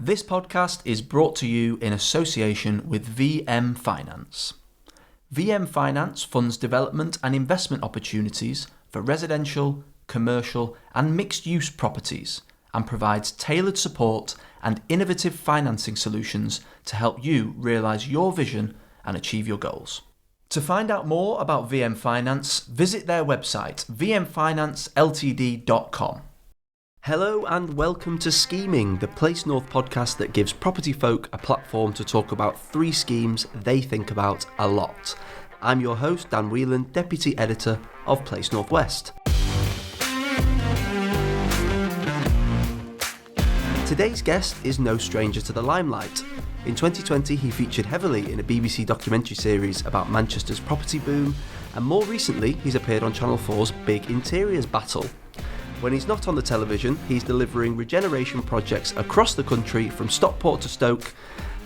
This podcast is brought to you in association with VM Finance. VM Finance funds development and investment opportunities for residential, commercial and mixed-use properties and provides tailored support and innovative financing solutions to help you realise your vision and achieve your goals. To find out more about VM Finance, visit their website vmfinanceltd.com. Hello and welcome to Scheming, the Place North podcast that gives property folk a platform to talk about three schemes they think about a lot. I'm your host, Dan Whelan, Deputy Editor of Place North West. Today's guest is no stranger to the limelight. In 2020, he featured heavily in a BBC documentary series about Manchester's property boom, and more recently, he's appeared on Channel 4's Big Interiors Battle. When he's not on the television, he's delivering regeneration projects across the country from Stockport to Stoke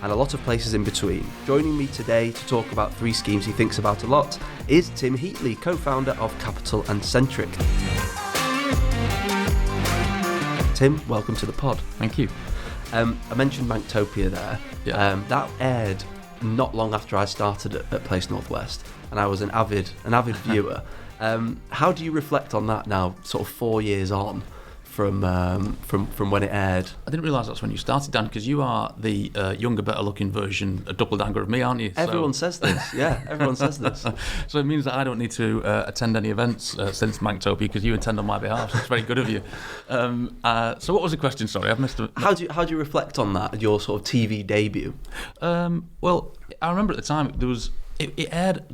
and a lot of places in between. Joining me today to talk about three schemes he thinks about a lot is Tim Heatley, co-founder of Capital&Centric. Tim, welcome to the pod. Thank you. I mentioned Manctopia there. Yeah. That aired not long after I started at Place North West, and I was an avid viewer. How do you reflect on that now, sort of 4 years on from when it aired? I didn't realise that's when you started, Dan, because you are the younger, better-looking version, a doppelganger of me, aren't you? Everyone says this. Yeah, everyone says this. So it means that I don't need to attend any events since Manctopia because you attend on my behalf. So it's very good of you. So what was the question? Sorry, I've missed. How do you reflect on that, your sort of TV debut? Well, I remember at the time there was. It aired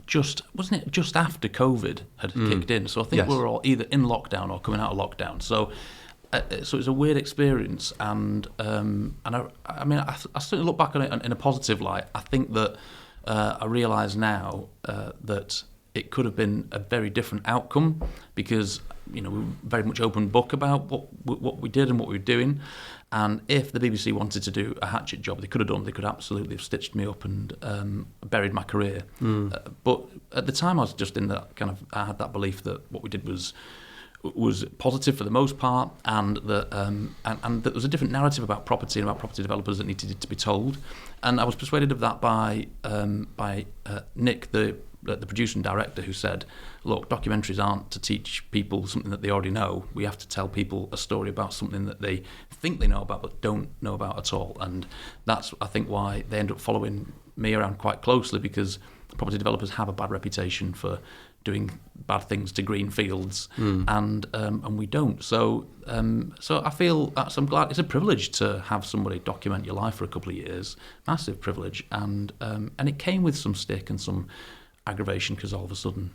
wasn't it just after COVID had kicked in? So I think Yes. we were all either in lockdown or coming out of lockdown. So it was a weird experience, and I mean I certainly look back on it in a positive light. I think that I realise now that it could have been a very different outcome because we were very much open book about what we did and what we were doing. And if the BBC wanted to do a hatchet job, they could have done. They could absolutely have stitched me up and buried my career. But at the time, I was just in that kind of. I had that belief that what we did was positive for the most part, and that that there was a different narrative about property and about property developers that needed to be told. And I was persuaded of that by Nick, the producer and director, who said, look, documentaries aren't to teach people something that they already know. We have to tell people a story about something that they think they know about but don't know about at all. And that's, I think, why they end up following me around quite closely, because property developers have a bad reputation for doing bad things to green fields, and we don't. So I feel I'm glad. It's a privilege to have somebody document your life for a couple of years. Massive privilege, and it came with some stick and some aggravation because all of a sudden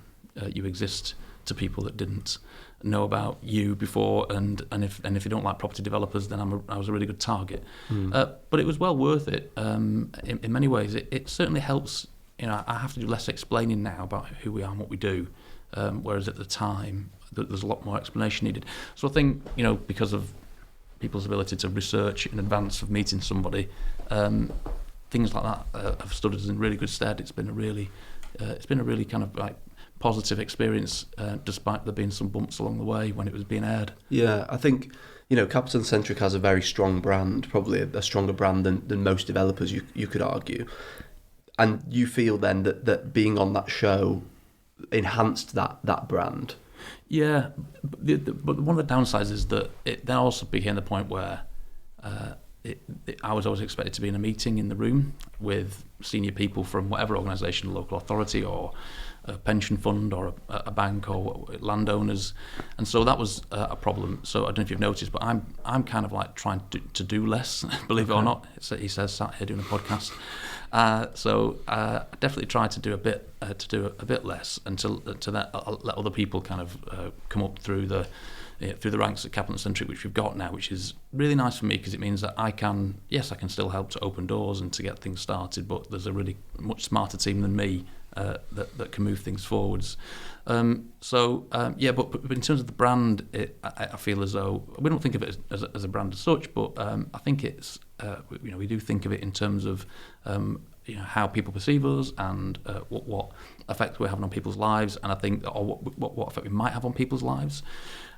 you exist to people that didn't know about you before, and if you don't like property developers, then I was a really good target. But it was well worth it in many ways. It certainly helps. I have to do less explaining now about who we are and what we do, whereas at the time there's a lot more explanation needed. So I think because of people's ability to research in advance of meeting somebody, things like that have stood us in really good stead. It's been a really kind of like positive experience, despite there being some bumps along the way when it was being aired. Yeah, I think Capital&Centric has a very strong brand, probably a stronger brand than most developers. You could argue, and you feel then that being on that show enhanced that brand. Yeah, but one of the downsides is that it then also became the point where I was always expected to be in a meeting in the room with senior people from whatever organisation, local authority or a pension fund or a bank or landowners, and so that was a problem. So I don't know if you've noticed, but I'm kind of like trying to do less, believe it or not. He says sat here doing a podcast. So I definitely tried to do a bit less until let other people kind of come up through the ranks at Capital&Centric, which we've got now, which is really nice for me because it means that I can still help to open doors and to get things started, but there's a really much smarter team than me that can move things forwards. But in terms of the brand, I feel as though we don't think of it as a brand as such, but I think it's we do think of it in terms of how people perceive us and what effect we're having on people's lives, and I think or what effect we might have on people's lives.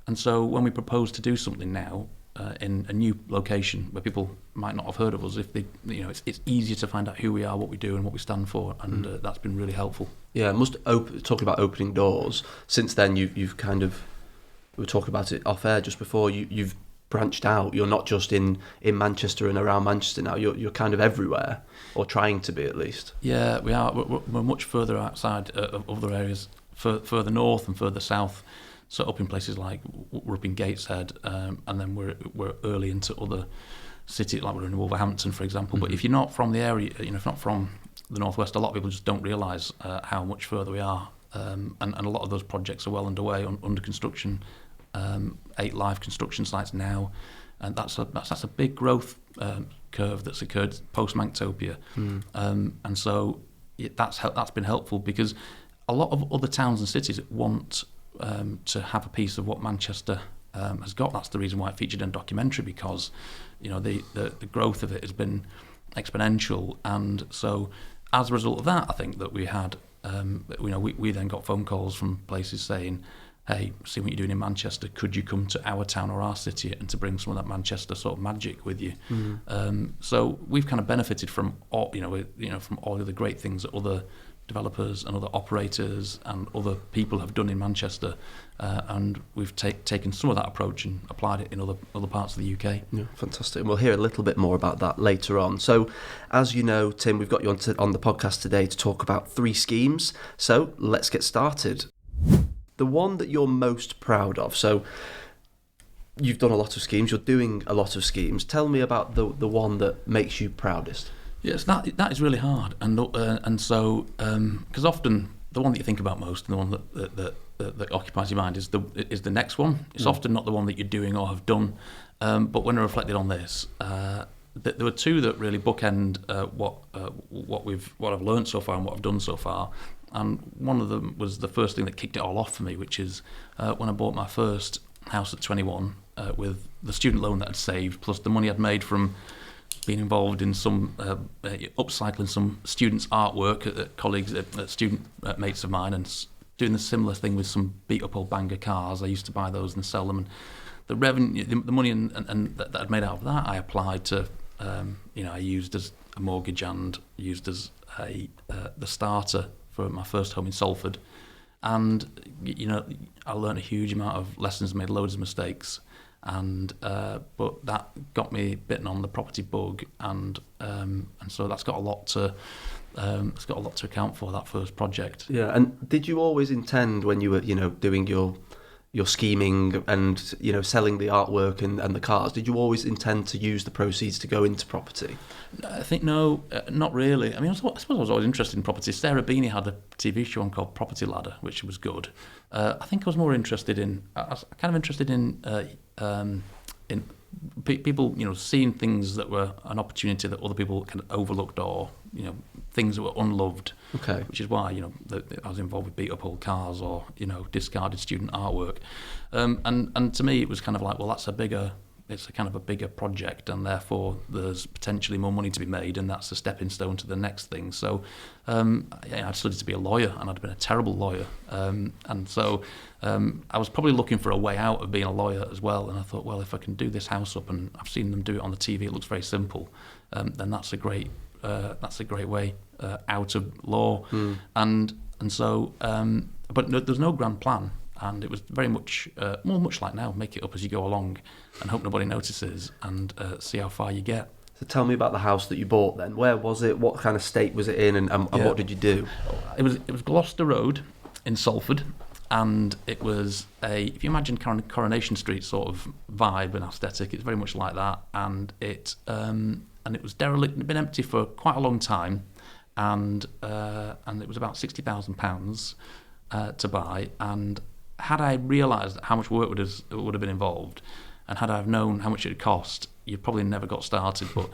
And so when we propose to do something now, in a new location where people might not have heard of us, if they, it's easier to find out who we are, what we do, and what we stand for, and that's been really helpful. Yeah, talking about opening doors. Since then, you've kind of, we were talking about it off air just before. You've branched out. You're not just in Manchester and around Manchester now. You're kind of everywhere, or trying to be at least. Yeah, we are. We're much further outside of other areas, further north and further south. So up in places like we're up in Gateshead, and then we're early into other cities, like we're in Wolverhampton, for example. But if you're not from the area, if not from the northwest, a lot of people just don't realise how much further we are. And a lot of those projects are well underway, under construction. 8 live construction sites now, and that's a big growth curve that's occurred post Manctopia, and so that's been helpful, because a lot of other towns and cities want to have a piece of what Manchester has got. That's the reason why it featured in a documentary, because the growth of it has been exponential, and so as a result of that, I think that we had we then got phone calls from places saying, hey, see what you're doing in Manchester, could you come to our town or our city, and to bring some of that Manchester sort of magic with you. So we've kind of benefited from all of the great things that other developers and other operators and other people have done in Manchester, and we've taken some of that approach and applied it in other parts of the UK. Yeah, fantastic. And we'll hear a little bit more about that later on. So, as you know, Tim, we've got you on the podcast today to talk about 3 schemes. So let's get started. The one that you're most proud of. So you've done a lot of schemes, you're doing a lot of schemes. Tell me about the one that makes you proudest. Yes, that is really hard, and so because often the one that you think about most and the one that occupies your mind is the next one. It's often not the one that you're doing or have done, but when I reflected on this, there were 2 that really bookend what I've learned so far and what I've done so far. And one of them was the first thing that kicked it all off for me, which is when I bought my first house at 21 with the student loan that I'd saved, plus the money I'd made from being involved in some upcycling some students' artwork, colleagues, student mates of mine, and doing the similar thing with some beat-up old banger cars. I used to buy those and sell them, and the revenue, the money and that I'd made out of that, I applied to, I used as a mortgage and used as the starter for my first home in Salford, and I learned a huge amount of lessons, made loads of mistakes, and but that got me bitten on the property bug, and so that's got a lot to account for, that first project. Yeah, and did you always intend, when you were doing your scheming and selling the artwork and the cars, did you always intend to use the proceeds to go into property? I think no, not really. I mean, I suppose I was always interested in property. Sarah Beanie had a TV show on called Property Ladder, which was good. I think I was more interested in, in people, seeing things that were an opportunity that other people kind of overlooked, or things that were unloved. Okay. Which is why I was involved with beat up old cars or discarded student artwork, and to me it was kind of like, well, it's a kind of a bigger project, and therefore there's potentially more money to be made, and that's a stepping stone to the next thing. So I'd studied to be a lawyer, and I'd been a terrible lawyer, and so I was probably looking for a way out of being a lawyer as well, and I thought, well, if I can do this house up, and I've seen them do it on the TV, it looks very simple, then that's a great way out of law. And so but there's no grand plan, and it was very much much like now, make it up as you go along and hope nobody notices, and see how far you get. So tell me about the house that you bought then. Where was it? What kind of state was it in, and what did you do? It was Gloucester Road in Salford, and it was if you imagine Coronation Street sort of vibe and aesthetic, it's very much like that, and it was derelict, it had been empty for quite a long time, and it was about £60,000 to buy. And had I realised how much work would have been involved, and had I have known how much it would cost, you'd probably never got started. But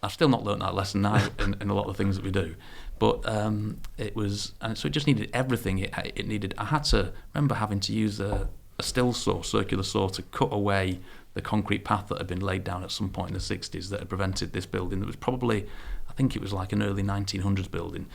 I've still not learnt that lesson now in a lot of the things that we do. But so it just needed everything. It needed. I had to remember having to use a still saw, circular saw, to cut away the concrete path that had been laid down at some point in the 60s that had prevented this building that was probably, I think it was like an early 1900s building,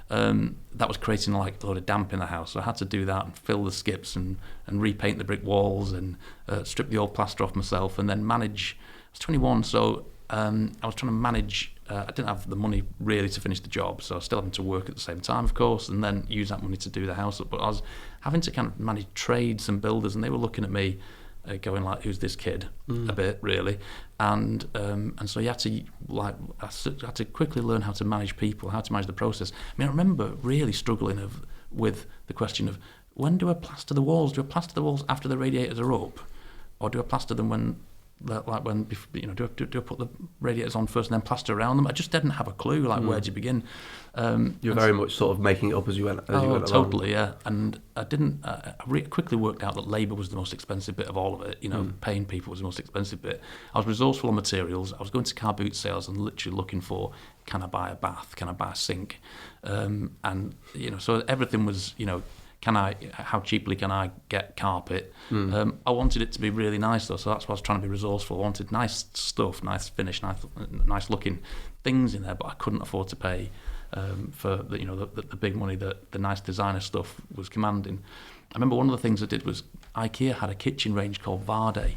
that was creating like a lot of damp in the house. So I had to do that and fill the skips and repaint the brick walls and strip the old plaster off myself, and then manage. I was 21, so I was trying to manage. I didn't have the money really to finish the job, so I was still having to work at the same time, of course, and then use that money to do the house up. But I was having to kind of manage trades and builders, and they were looking at me going like, who's this kid? A bit, really. And so you had to, like, I had to quickly learn how to manage people, how to manage the process. I mean, I remember really struggling with the question of, when do I plaster the walls? Do I plaster the walls after the radiators are up? Or do I plaster them when, like, when, you know, do I put the radiators on first and then plaster around them? I just didn't have a clue, like, where do you begin? You're very much sort of making it up as you went along. Totally, yeah. And I didn't. I quickly worked out that labour was the most expensive bit of all of it. You know, paying people was the most expensive bit. I was resourceful on materials. I was going to car boot sales and literally looking for, can I buy a bath? Can I buy a sink? And you know, so everything was, you know, how cheaply can I get carpet? I wanted it to be really nice though, so that's why I was trying to be resourceful. I wanted nice stuff, nice finish, nice looking things in there, but I couldn't afford to pay for the, you know, the big money that the nice designer stuff was commanding. I remember one of the things I did was IKEA had a kitchen range called Varde,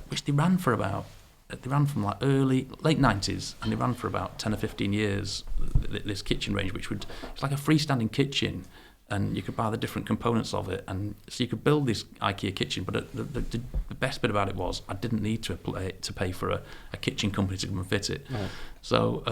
which they ran from like late 90s, and they ran for about 10 or 15 years, this kitchen range, it's like a freestanding kitchen, and you could buy the different components of it, and so you could build this IKEA kitchen. But the best bit about it was I didn't need to pay for a kitchen company to come and fit it. Right. So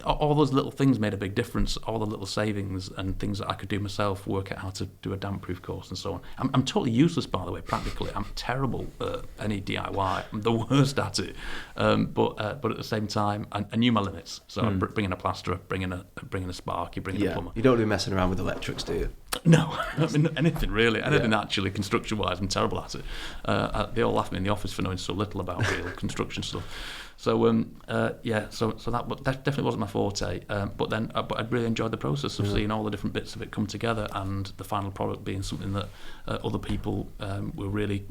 all those little things made a big difference. All the little savings and things that I could do myself, work out how to do a damp-proof course and so on. I'm totally useless, by the way, practically. I'm terrible at any DIY. I'm the worst at it. But at the same time, I knew my limits. So I bring in a plasterer, bring in a spark, you bring in a plumber. You don't be messing around with electrics, do you? No, I mean, anything really. Anything actually, construction-wise, I'm terrible at it. They all laugh at me in the office for knowing so little about real construction stuff. So so that definitely wasn't my forte. But I really enjoyed the process of seeing all the different bits of it come together, and the final product being something that other people were really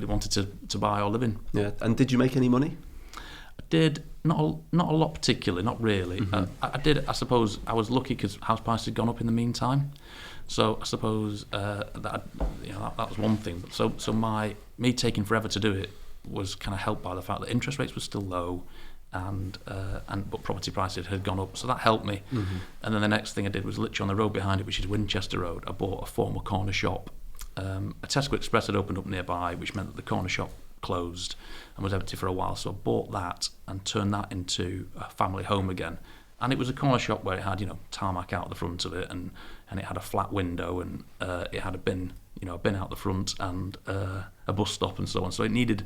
wanted to buy or live in. Yeah. And did you make any money? I did not a lot particularly, not really. I did. I suppose I was lucky because house prices had gone up in the meantime. So I suppose that was one thing. So me taking forever to do it was kind of helped by the fact that interest rates were still low, but property prices had gone up, so that helped me. And then the next thing I did was literally on the road behind it, which is Winchester Road. I bought a former corner shop. A Tesco Express had opened up nearby, which meant that the corner shop closed and was empty for a while. So I bought that and turned that into a family home again. And it was a corner shop where it had, you know, tarmac out the front of it, and it had a flat window, and it had a bin out the front, and a bus stop and so on. So it needed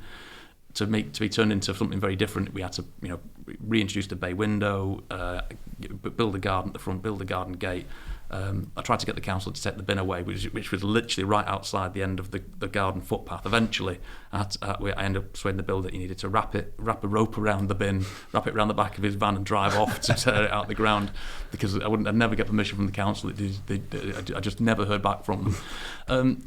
to be turned into something very different. We had to, you know, reintroduce the bay window, build a garden at the front, build a garden gate. I tried to get the council to take the bin away, which was literally right outside the end of the garden footpath. Eventually, I ended up persuading the builder that he needed to wrap a rope around the bin, wrap it around the back of his van, and drive off to tear it out the ground, because I'd never get permission from the council. I just never heard back from them,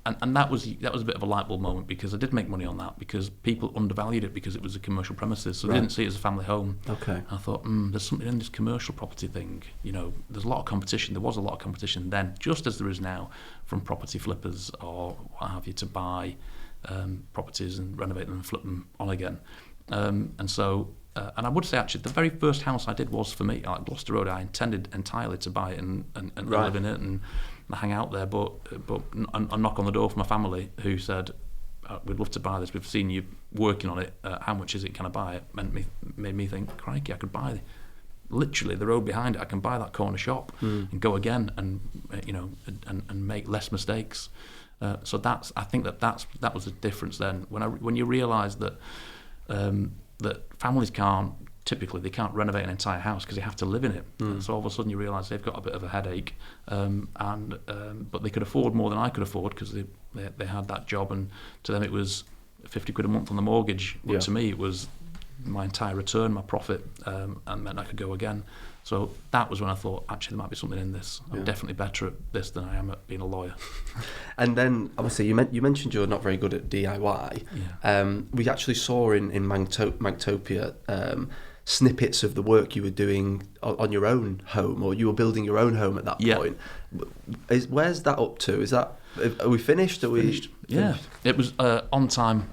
and that was a bit of a light bulb moment, because I did make money on that, because people undervalued it because it was a commercial premises, so they didn't see it as a family home. Okay. I thought, there's something in this commercial property thing. You know, there's a lot of competition. There was a lot of competition then, just as there is now, from property flippers or what have you, to buy properties and renovate them and flip them on again. And I would say, actually, the very first house I did was for me, like Gloucester Road. I intended entirely to buy it and live in it and hang out there, but a knock on the door from my family who said, we'd love to buy this, we've seen you working on it, how much is it, can I buy it? Made me think, crikey, I could buy literally the road behind it. I can buy that corner shop and go again, and and make less mistakes. So I think that was the difference then, when you realise that families can't renovate an entire house because they have to live in it. So all of a sudden you realise they've got a bit of a headache, but they could afford more than I could afford because they had that job, and to them it was £50 a month on the mortgage. But to me it was my entire return, my profit, and meant I could go again. So that was when I thought, actually, there might be something in this. I'm definitely better at this than I am at being a lawyer. And then, obviously, you mentioned you're not very good at DIY. Yeah. We actually saw in Manctopia snippets of the work you were doing on your own home, or you were building your own home at that point. Where's that up to? Are we finished? Finished. Yeah. It was on time,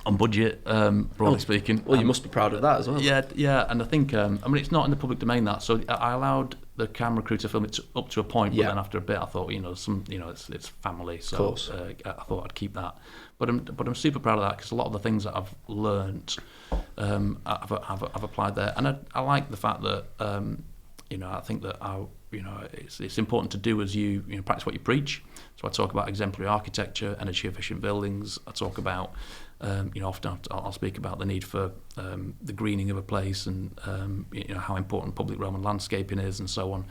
on budget, broadly speaking. Well, you must be proud of that as well. Yeah, and I think, it's not in the public domain, that, so I allowed the camera crew to film it up to a point, but then after a bit I thought, it's family, so I thought I'd keep that. But I'm super proud of that, because a lot of the things that I've learnt, I've applied there, and I like the fact that, I think that it's important to do as you practice what you preach. So I talk about exemplary architecture, energy efficient buildings. I talk about often I'll speak about the need for the greening of a place, and how important public realm and landscaping is, and so on.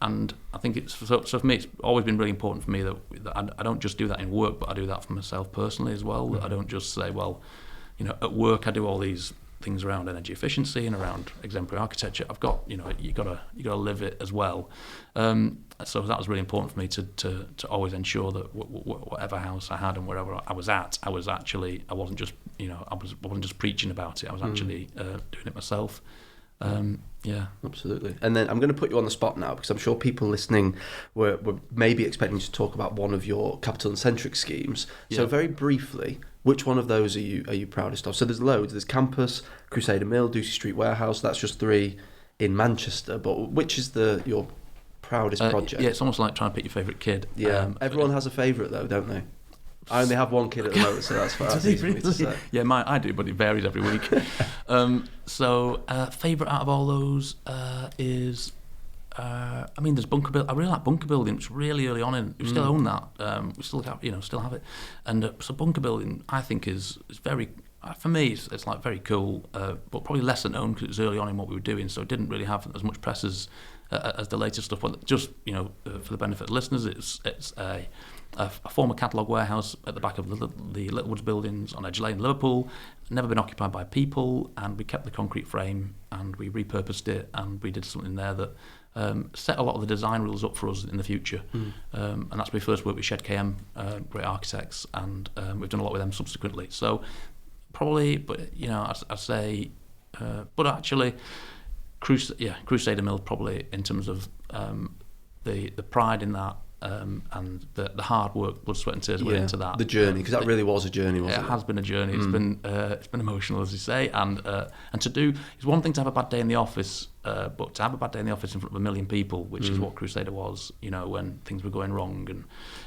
And I think it's so for me, it's always been really important for me that I don't just do that in work, but I do that for myself personally as well. That I don't just say, well, at work I do all these things around energy efficiency and around exemplary architecture. I've got, you gotta live it as well. So that was really important for me to always ensure that whatever house I had and wherever I was at, I wasn't just I wasn't just preaching about it. I was actually doing it myself. Yeah, absolutely. And then I'm going to put you on the spot now, because I'm sure people listening were maybe expecting you to talk about one of your Capital&Centric schemes. So very briefly, which one of those are you proudest of? So there's loads. There's Campus, Crusader Mill, Ducie Street Warehouse. That's just 3 in Manchester. But which is your proudest project? Yeah, it's almost like trying to pick your favourite kid. Yeah, everyone has a favourite though, don't they? I only have one kid at the moment, so that's easy for me to say. Yeah, I do, but it varies every week. Favourite out of all those is, there's Bunker Building. I really like Bunker Building. It's really early on in. We still own that. We still have it. And so Bunker Building, I think, is very. For me, it's like very cool, but probably lesser known because it was early on in what we were doing, so it didn't really have as much press as the latest stuff. But just for the benefit of listeners, it's a former catalogue warehouse at the back of the Littlewoods buildings on Edge Lane, Liverpool. Never been occupied by people, and we kept the concrete frame and we repurposed it, and we did something there that set a lot of the design rules up for us in the future. And that's my first work with Shed KM, great architects, and we've done a lot with them subsequently. So probably, but I'd say, but actually, Crusader Mill probably, in terms of the pride in that. And the hard work, blood, sweat and tears went into that. The journey, because that really was a journey, wasn't it? It has been a journey. It's been emotional, as you say, and to do, it's one thing to have a bad day in the office, but to have a bad day in the office in front of 1 million people, which is what Crusader was, when things were going wrong and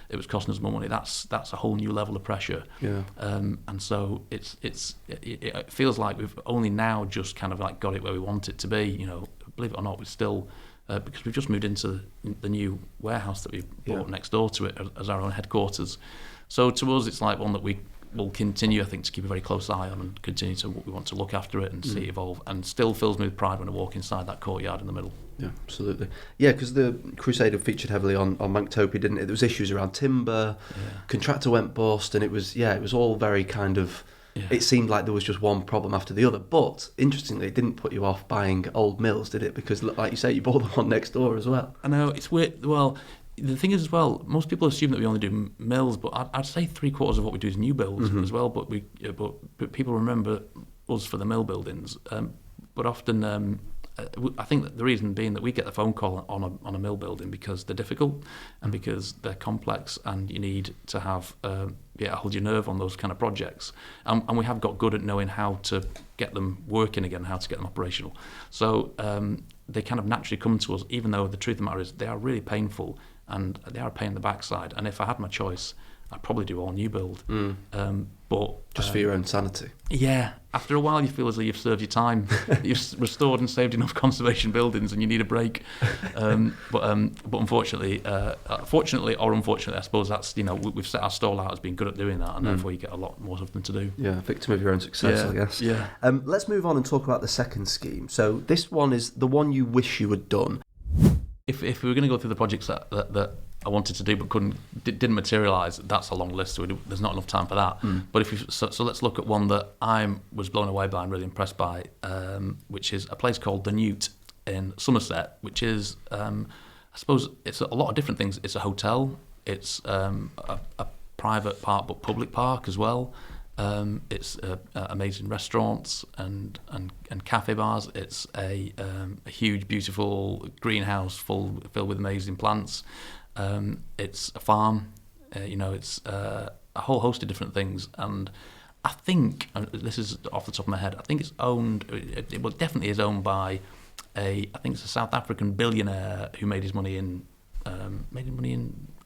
it was costing us more money. That's a whole new level of pressure. Yeah. And so it feels like we've only now just kind of like got it where we want it to be. Believe it or not, we're still. Because we've just moved into the new warehouse that we bought next door to it as our own headquarters. So to us, it's like one that we will continue, I think, to keep a very close eye on and continue to we want to look after it and see it evolve, and still fills me with pride when I walk inside that courtyard in the middle. Yeah, absolutely. Yeah, because the Crusader featured heavily on Manctopia, didn't it? There was issues around timber, contractor went bust, and it was all very kind of... Yeah. It seemed like there was just one problem after the other. But, interestingly, it didn't put you off buying old mills, did it? Because, like you say, you bought the one next door as well. I know, it's weird. Well, the thing is as well, most people assume that we only do mills, but I'd say 3/4 of what we do is new builds as well. But but people remember us for the mill buildings. But often... I think that the reason being that we get the phone call on a mill building because they're difficult and because they're complex, and you need to have hold your nerve on those kind of projects, and we have got good at knowing how to get them working again, how to get them operational. So they kind of naturally come to us, even though the truth of the matter is they are really painful and they are a pain in the backside. And if I had my choice, I'd probably do all new build. But just for your own sanity. Yeah. After a while, you feel as though you've served your time. You've restored and saved enough conservation buildings, and you need a break. But unfortunately, fortunately or unfortunately, I suppose that's we've set our stall out as being good at doing that, and therefore you get a lot more of them to do. Yeah, victim of your own success, I guess. Yeah. Let's move on and talk about the second scheme. So this one is the one you wish you had done. if we were going to go through the projects that I wanted to do but didn't materialise, that's a long list. So there's not enough time for that. But so let's look at one that I was blown away by and really impressed by, which is a place called the Newt in Somerset, which is I suppose it's a lot of different things. It's a hotel. It's a private park but public park as well. It's amazing restaurants and cafe bars. It's a huge, beautiful greenhouse filled with amazing plants. It's a farm. It's a whole host of different things. And I think, and this is off the top of my head, I think it's owned. It definitely is owned by I think it's a South African billionaire who made his money in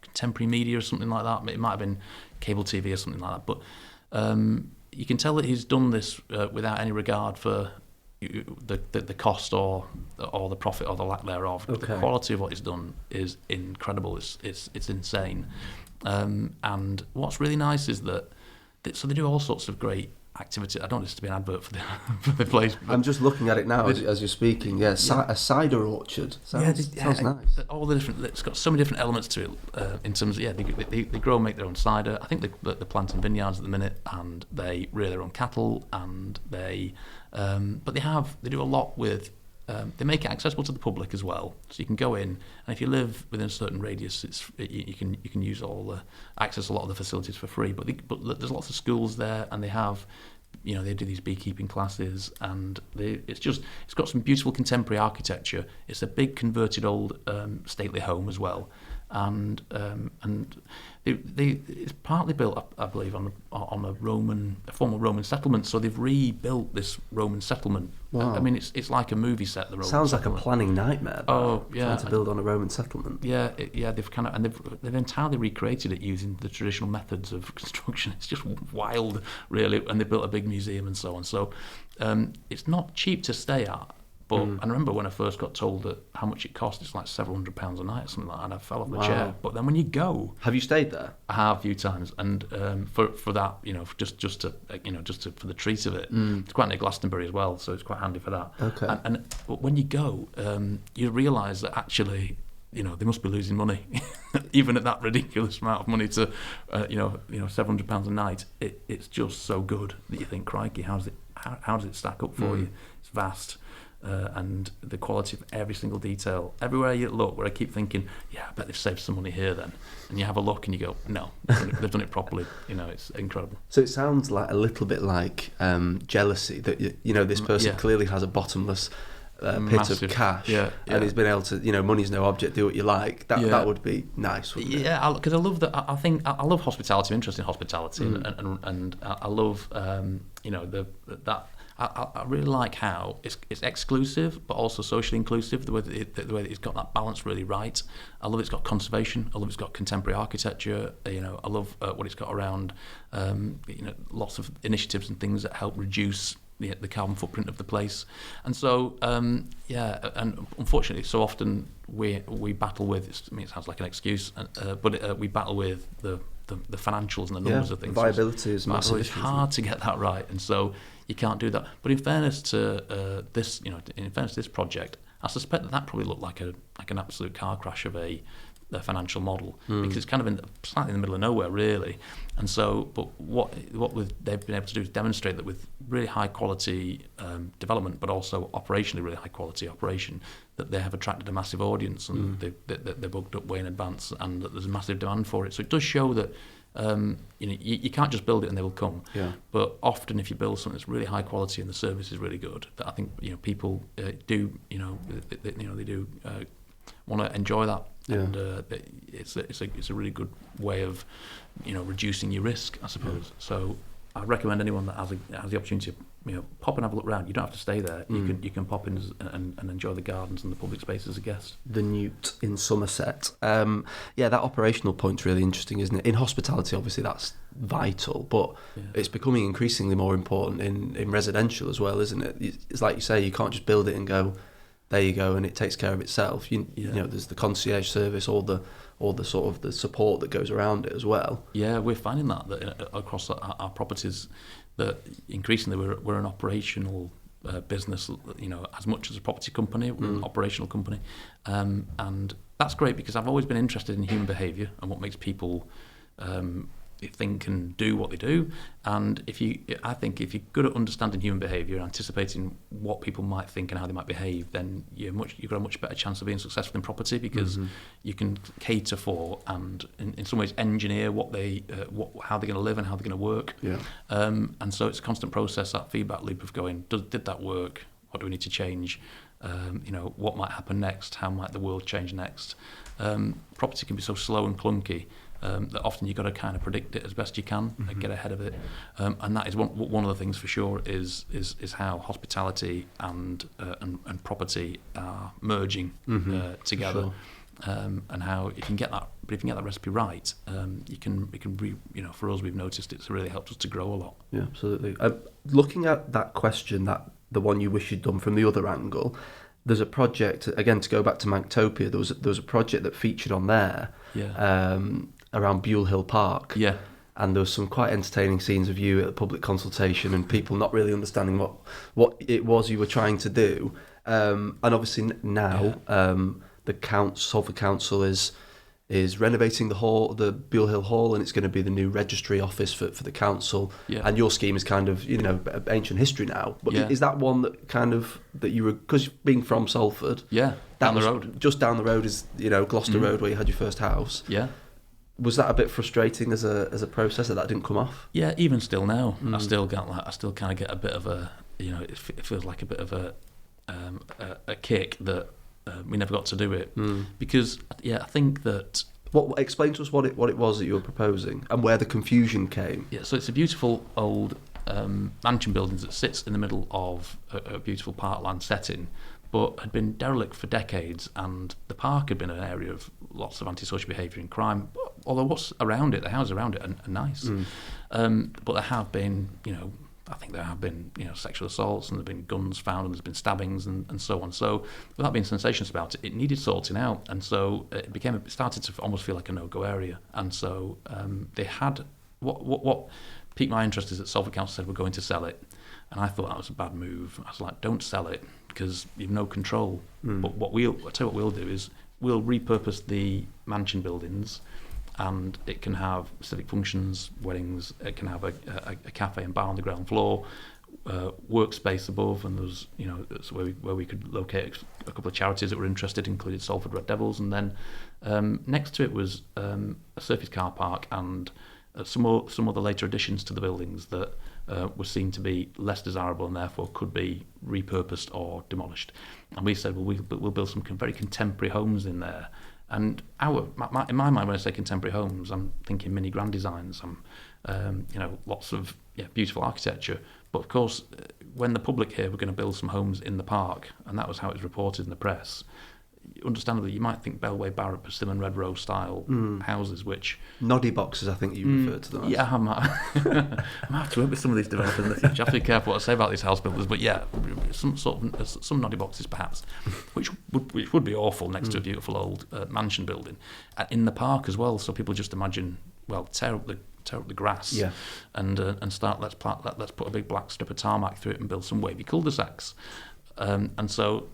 contemporary media or something like that. It might have been cable TV or something like that. But you can tell that he's done this without any regard for the cost or the profit or the lack thereof. Okay. The quality of what he's done is incredible. It's insane. And what's really nice is that they do all sorts of great activity. I don't want this to be an advert for the place. I'm just looking at it now as you're speaking. Yeah, a cider orchard. Sounds nice. All the different. It's got so many different elements to it. In terms of they grow and make their own cider. I think they're planting vineyards at the minute, and they rear their own cattle, and they do a lot with. They make it accessible to the public as well, so you can go in, and if you live within a certain radius, you can use access a lot of the facilities for free. But there's lots of schools there, and they have, they do these beekeeping classes, and it's got some beautiful contemporary architecture. It's a big converted old stately home as well, and it's partly built, I believe, on a former Roman settlement. So they've rebuilt this Roman settlement. Wow. I mean, it's like a movie set. The Roman sounds settlement. like a planning nightmare. Oh yeah, trying to build on a Roman settlement. Yeah, they've entirely recreated it using the traditional methods of construction. It's just wild, really. And they built a big museum and so on. So it's not cheap to stay at. But I remember when I first got told that how much it cost, it's like several £100 a night or something like that, and I fell off the chair. But then when you go, have you stayed there? I have a few times, and for that, just for the treat of it, it's quite near Glastonbury as well, so it's quite handy for that. Okay. But when you go, you realise that actually, they must be losing money, even at that ridiculous amount of money to, £700 a night. It's just so good that you think, crikey, how does it stack up for you? It's vast. And the quality of every single detail, everywhere you look, where I keep thinking, I bet they've saved some money here then. And you have a look and you go, no, they've done it properly. It's incredible. So it sounds like a little bit like jealousy, that this person clearly has a bottomless pit Massive. of cash, and he's been able to, money's no object, do what you like. That would be nice, wouldn't it? Yeah, because I love that. I think I love hospitality. I'm interested in hospitality, and I love that. I really like how it's exclusive but also socially inclusive. The way that it's got that balance really right. I love it's got conservation. I love it's got contemporary architecture. I love what it's got around. Lots of initiatives and things that help reduce the carbon footprint of the place. And so and unfortunately, so often we battle with. It sounds like an excuse, but we battle with the financials and the numbers of things. Viability is massive. It's hard to get that right, and so you can't do that. But in fairness to this project, I suspect that probably looked like an absolute car crash of a financial model, because it's kind of slightly in the middle of nowhere, really. And so, but what they've been able to do is demonstrate that with really high quality development, but also operationally really high quality operation, that they have attracted a massive audience, and they're booked up way in advance, and that there's a massive demand for it. So it does show that you can't just build it and they will come. Yeah. But often, if you build something that's really high quality and the service is really good, that I think people do they do want to enjoy that. Yeah. And it's a really good way of reducing your risk, I suppose. Yeah. So I recommend anyone that has the opportunity to pop and have a look around. You don't have to stay there. You can pop in and enjoy the gardens and the public space as a guest. The Newt in Somerset. That operational point's really interesting, isn't it? In hospitality, obviously that's vital, but it's becoming increasingly more important in residential as well, isn't it? It's like you say, you can't just build it and go, there you go, and it takes care of itself. There's the concierge service, all the sort of the support that goes around it as well. Yeah, we're finding that across our properties, that increasingly we're an operational business, as much as a property company, an operational company, and that's great because I've always been interested in human behaviour and what makes people think and do what they do. And I think if you're good at understanding human behaviour and anticipating what people might think and how they might behave, then you've got a much better chance of being successful in property because you can cater for and in some ways engineer how they're going to live and how they're going to work. Yeah. And so it's a constant process, that feedback loop of going, did that work? What do we need to change? What might happen next? How might the world change next? Property can be so slow and clunky that often you've got to kind of predict it as best you can and get ahead of it. And that is one of the things for sure is how hospitality and property are merging together. Sure. And how if you can get that recipe right, for us we've noticed it's really helped us to grow a lot. Yeah, absolutely. Looking at that question, the one you wish you'd done from the other angle, there's a project, again, to go back to Manctopia, there was a project that featured on there around Buell Hill Park. Yeah. And there was some quite entertaining scenes of you at a public consultation and people not really understanding what it was you were trying to do. And obviously now the Salford Council is renovating the Buell Hill Hall, and it's going to be the new registry office for the council. Yeah. And your scheme is kind of ancient history now. But is that one that you were, because being from Salford? Yeah. Down the road. Just down the road is Gloucester Road where you had your first house. Yeah. Was that a bit frustrating as a process that didn't come off? Yeah, even still now, I still kind of get a bit of a it feels like a bit of a kick that we never got to do it because I think that. Explain to us what it was that you were proposing and where the confusion came. Yeah, so it's a beautiful old mansion building that sits in the middle of a beautiful parkland setting, but had been derelict for decades, and the park had been an area of lots of antisocial behaviour and crime. Although what's around it, the houses around it are nice, but there have been, I think there have been, sexual assaults, and there've been guns found, and there's been stabbings, and so on. So, without being sensations about it, it needed sorting out, and so it started to almost feel like a no-go area. And so they had what piqued my interest is that Salford Council said we're going to sell it, and I thought that was a bad move. I was like, don't sell it because you've no control. But I'll tell you what we'll do is we'll repurpose the mansion buildings. And it can have civic functions, weddings. It can have a cafe and bar on the ground floor, workspace above, and there's it's where we could locate a couple of charities that were interested, included Salford Red Devils, and then next to it was a surface car park and some other later additions to the buildings that were seen to be less desirable and therefore could be repurposed or demolished. And we said, well, we'll build some very contemporary homes in there. And in my mind, when I say contemporary homes, I'm thinking mini grand designs. Lots of beautiful architecture. But of course, when the public here were going to build some homes in the park, and that was how it was reported in the press. Understandably, you might think Bellway, Barrett, Persimmon, Red Rose style houses, which noddy boxes, I think you referred to them as. Yeah, I might have to work with some of these developers in the future. I have to be careful what I say about these house builders, but some noddy boxes perhaps, which would be awful next to a beautiful old mansion building in the park as well. So people just imagine, tear up the grass, and start. Let's put a big black strip of tarmac through it and build some wavy cul-de-sacs, and so.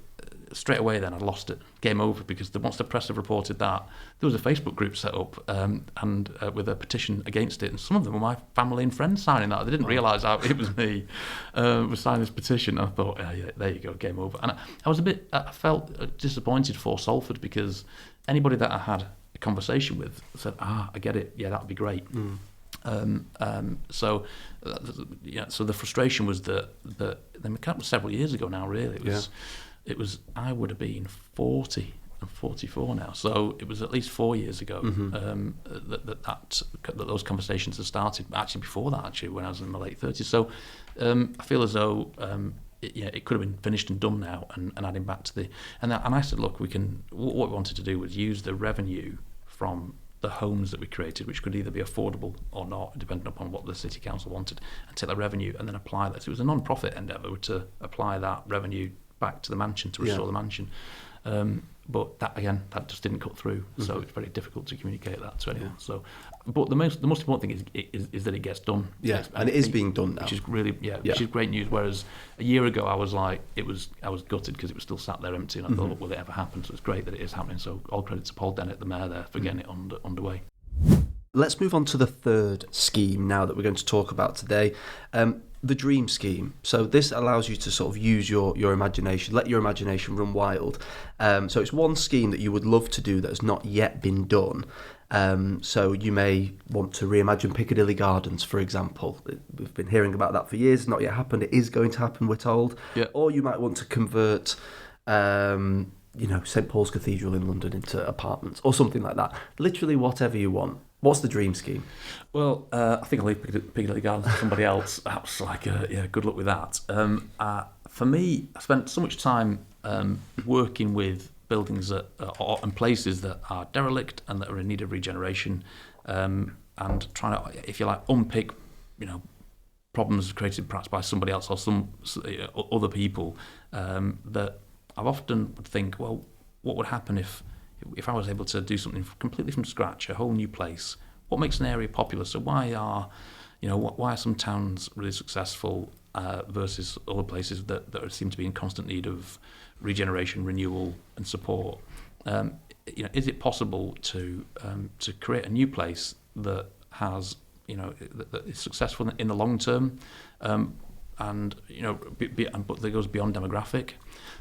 Straight away then I lost it, game over, because once the press have reported that, there was a Facebook group set up and with a petition against it, and some of them were my family and friends signing that. They didn't realise it was me was signing this petition. I thought, there you go, game over. And I felt disappointed for Salford, because anybody that I had a conversation with said, I get it, that would be great. So the frustration was that that was several years ago now, really. It was I would have been 40 and 44 now, so it was at least 4 years ago that those conversations had started. Actually, before that, when I was in my late 30s. So I feel as though it could have been finished and done now, and adding back to and I said, look, what we wanted to do was use the revenue from the homes that we created, which could either be affordable or not, depending upon what the city council wanted, and take that revenue and then apply that. So it was a non-profit endeavour to apply that revenue back to the mansion to restore the mansion. But that just didn't cut through. So it's very difficult to communicate that to anyone. So, but the most important thing is that it gets done. Yeah, and it is being done now, which is really which is great news. Whereas a year ago I was gutted because it was still sat there empty, and I thought, will it ever happen? So it's great that it is happening. So all credit to Paul Dennett, the mayor there, for getting it underway. Let's move on to the third scheme now that we're going to talk about today. The dream scheme. So this allows you to sort of use your imagination, let your imagination run wild. So it's one scheme that you would love to do that has not yet been done. So you may want to reimagine Piccadilly Gardens, for example. We've been hearing about that for years. It's not yet happened. It is going to happen, we're told. Yeah. Or you might want to convert St Paul's Cathedral in London into apartments or something like that. Literally whatever you want. What's the dream scheme? Well, I think I'll leave Piccadilly Gardens to somebody else. Perhaps good luck with that. For me, I spent so much time working with buildings and places that are derelict and that are in need of regeneration, and trying to, if you like, unpick, problems created perhaps by somebody else or some other people. That I've often would think, well, what would happen if I was able to do something completely from scratch, a whole new place? What makes an area popular? So why are some towns really successful versus other places that seem to be in constant need of regeneration, renewal, and support? Is it possible to create a new place that has that is successful in the long term, but that goes beyond demographic?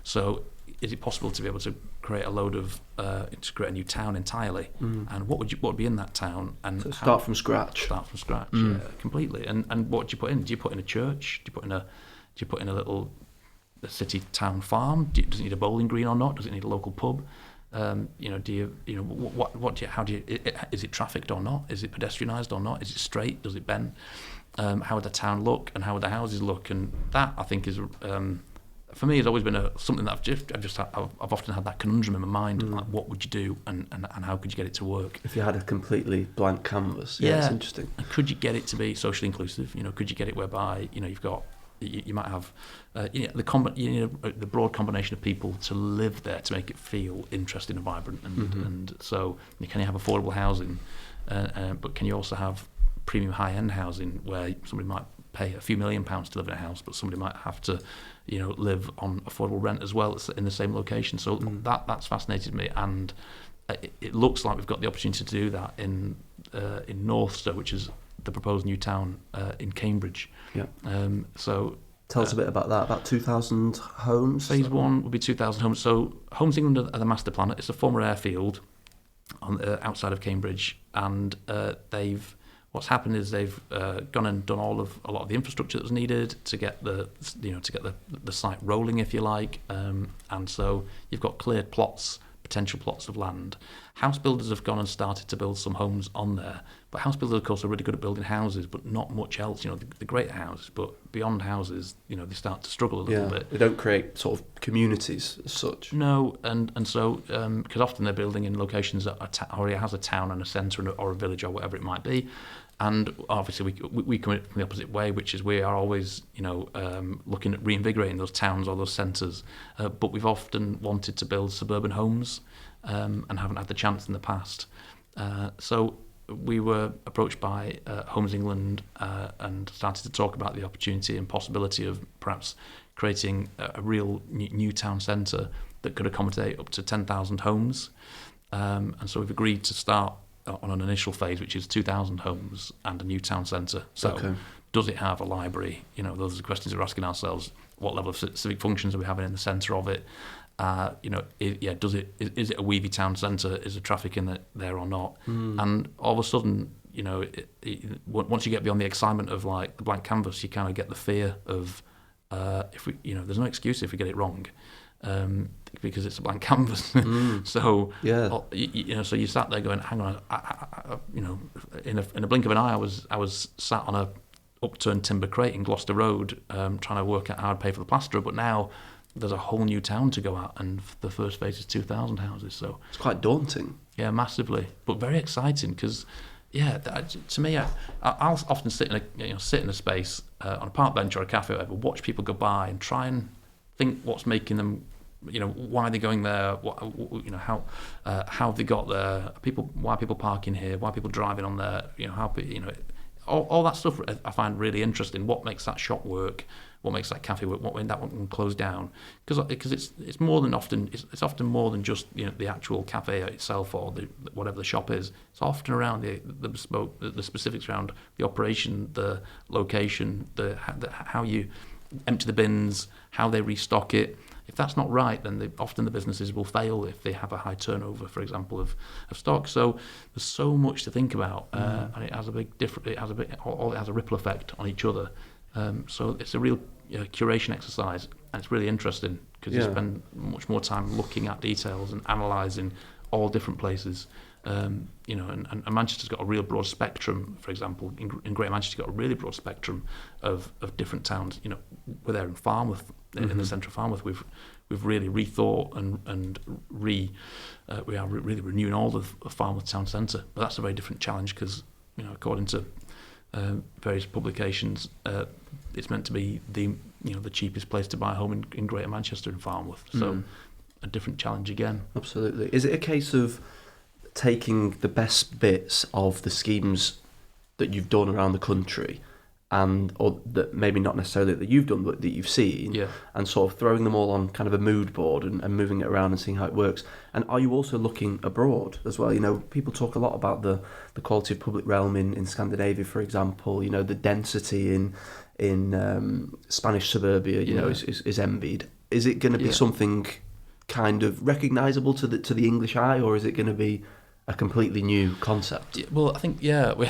So is it possible to be able to create to create a new town entirely? And what would be in that town? And so start from scratch. Completely. And what do you put in? Do you put in a church? Do you put in a city town farm? Does it need a bowling green or not? Does it need a local pub? Is it trafficked or not? Is it pedestrianised or not? Is it straight? Does it bend? How would the town look and how would the houses look? And that, I think, is for me, has always been something that I've often had that conundrum in my mind. Like, what would you do, and how could you get it to work? If you had a completely blank canvas, it's interesting. And could you get it to be socially inclusive? Could you get it whereby you might have the broad combination of people to live there to make it feel interesting and vibrant, and so can you have affordable housing, but can you also have premium high-end housing where somebody might pay a few £1 million to live in a house, but somebody might have to live on affordable rent as well in the same location. So that's fascinated me, and it looks like we've got the opportunity to do that in Northstowe, which is the proposed new town in Cambridge. Yeah. So tell us a bit about that. About 2,000 homes. Phase 1 would be 2,000 homes. So Homes England are the master planner. It's a former airfield outside of Cambridge, and what's happened is they've gone and done a lot of the infrastructure that was needed to get the site rolling, if you like, and so you've got cleared potential plots of land. House builders have gone and started to build some homes on there, but house builders, of course, are really good at building houses, but not much else. The great houses, but beyond houses, they start to struggle a little bit. They don't create sort of communities as such. No, and so because often they're building in locations that already has a town and a centre or a village or whatever it might be. And obviously we come in from the opposite way, which is we are always, looking at reinvigorating those towns or those centres. But we've often wanted to build suburban homes and haven't had the chance in the past. So we were approached by Homes England and started to talk about the opportunity and possibility of perhaps creating a real new town centre that could accommodate up to 10,000 homes. And so we've agreed to start on an initial phase, which is 2,000 homes and a new town centre. So does it have a library? Those are the questions we're asking ourselves. What level of civic functions are we having in the centre of it? Is it a weavy town centre? Is there traffic in there or not? And all of a sudden, once you get beyond the excitement of like the blank canvas, you kind of get the fear of there's no excuse if we get it wrong. Because it's a blank canvas. So so you sat there going, hang on, in a blink of an eye, I was sat on a upturned timber crate in Gloucester Road, trying to work out how I'd pay for the plasterer. But now there's a whole new town to go at, and the first phase is 2,000 houses. So it's quite daunting. Yeah, massively, but very exciting because. Yeah, to me, I'll often sit in a space on a park bench or a cafe or whatever, watch people go by and try and think what's making them, why they're going there, how have they got there, why are people parking here, why are people driving on there, all that stuff I find really interesting. What makes that shop work? What makes that cafe work? What when that one can close down? Because it's more than often it's often more than just the actual cafe itself or whatever the shop is. It's often around the bespoke, the specifics around the operation, the location, how you empty the bins, how they restock it. If that's not right, then often the businesses will fail if they have a high turnover, for example, of stock. So there's so much to think about, and it has a ripple effect on each other. So it's a real curation exercise, and it's really interesting because you spend much more time looking at details and analysing all different places. And Manchester's got a real broad spectrum. For example, in Greater Manchester, you've got a really broad spectrum of different towns. We're there in Falmouth, in the centre of Falmouth. We've really rethought and we are really renewing all of Falmouth town centre. But that's a very different challenge because according to various publications, it's meant to be the cheapest place to buy a home in Greater Manchester in Falmouth. So a different challenge again. Absolutely. Is it a case of taking the best bits of the schemes that you've done around the country, or that maybe not necessarily that you've done but that you've seen, and sort of throwing them all on kind of a mood board and moving it around and seeing how it works? And are you also looking abroad as well? People talk a lot about the quality of public realm in Scandinavia, for example. The density in Spanish suburbia is envied. Is it going to be something kind of recognisable to the English eye, or is it going to be a completely new concept? Well, I think we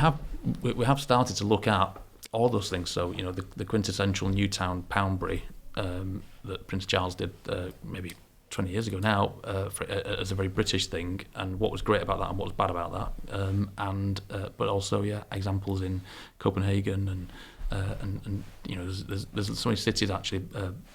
have started to look at all those things. So the quintessential new town Poundbury that Prince Charles did maybe 20 years ago now as a very British thing, and what was great about that and what was bad about that, but also examples in Copenhagen and there's so many cities actually,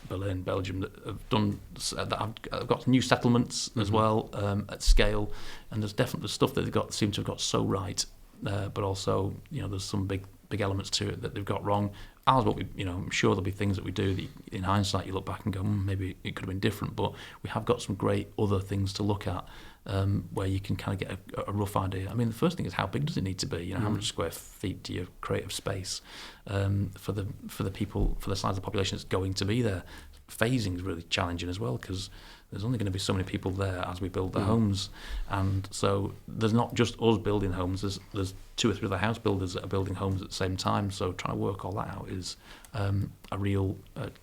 Berlin, Belgium, that have got new settlements as well at scale, and there's definitely stuff that seem to have got so right, but also there's some big elements to it that they've got wrong. Ours, I'm sure there'll be things that we do that in hindsight you look back and go, maybe it could have been different, but we have got some great other things to look at. Where you can kind of get a rough idea. I mean, the first thing is how big does it need to be? How much square feet do you create of space for the people, for the size of the population that's going to be there? Phasing is really challenging as well because there's only going to be so many people there as we build the homes, and so there's not just us building homes. There's 2 or 3 other house builders that are building homes at the same time. So trying to work all that out is a real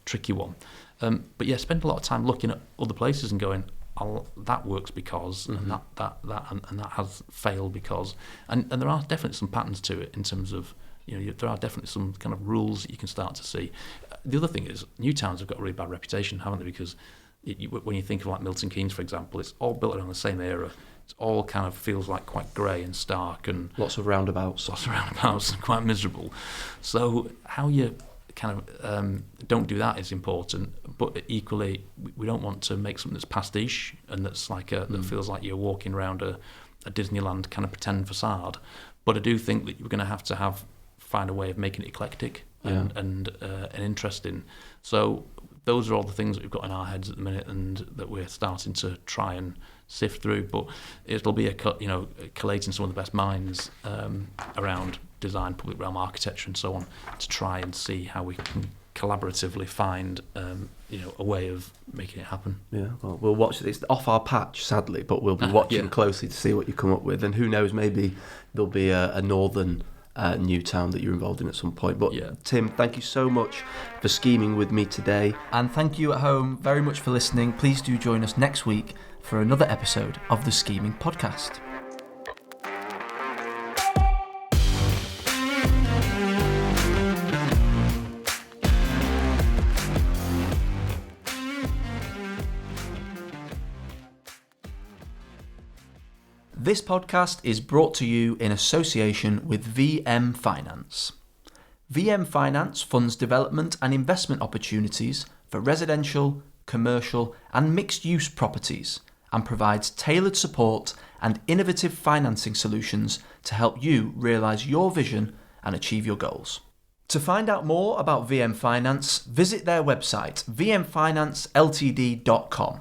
tricky one. But spend a lot of time looking at other places and going, that works because, and that has failed because, and there are definitely some patterns to it in terms of, there are definitely some kind of rules that you can start to see. The other thing is, new towns have got a really bad reputation, haven't they? Because when you think of like Milton Keynes, for example, it's all built around the same era. It's all kind of feels like quite grey and stark and lots of roundabouts and quite miserable. So how you kind of don't do that is important, but equally we don't want to make something that's pastiche and that's like that feels like you're walking around a Disneyland kind of pretend facade. But I do think that you're going to have find a way of making it eclectic and interesting. So those are all the things that we've got in our heads at the minute and that we're starting to try and sift through. But it'll be collating some of the best minds around design, public realm architecture and so on, to try and see how we can collaboratively find a way of making it happen. Well, we'll watch it. It's off our patch, sadly, but we'll be watching closely to see what you come up with, and who knows, maybe there'll be a northern new town that you're involved in at some point. But Tim, thank you so much for scheming with me today, and thank you at home very much for listening. Please do join us next week for another episode of the Scheming Podcast. This podcast is brought to you in association with VM Finance. VM Finance funds development and investment opportunities for residential, commercial and mixed-use properties and provides tailored support and innovative financing solutions to help you realise your vision and achieve your goals. To find out more about VM Finance, visit their website, vmfinanceltd.com.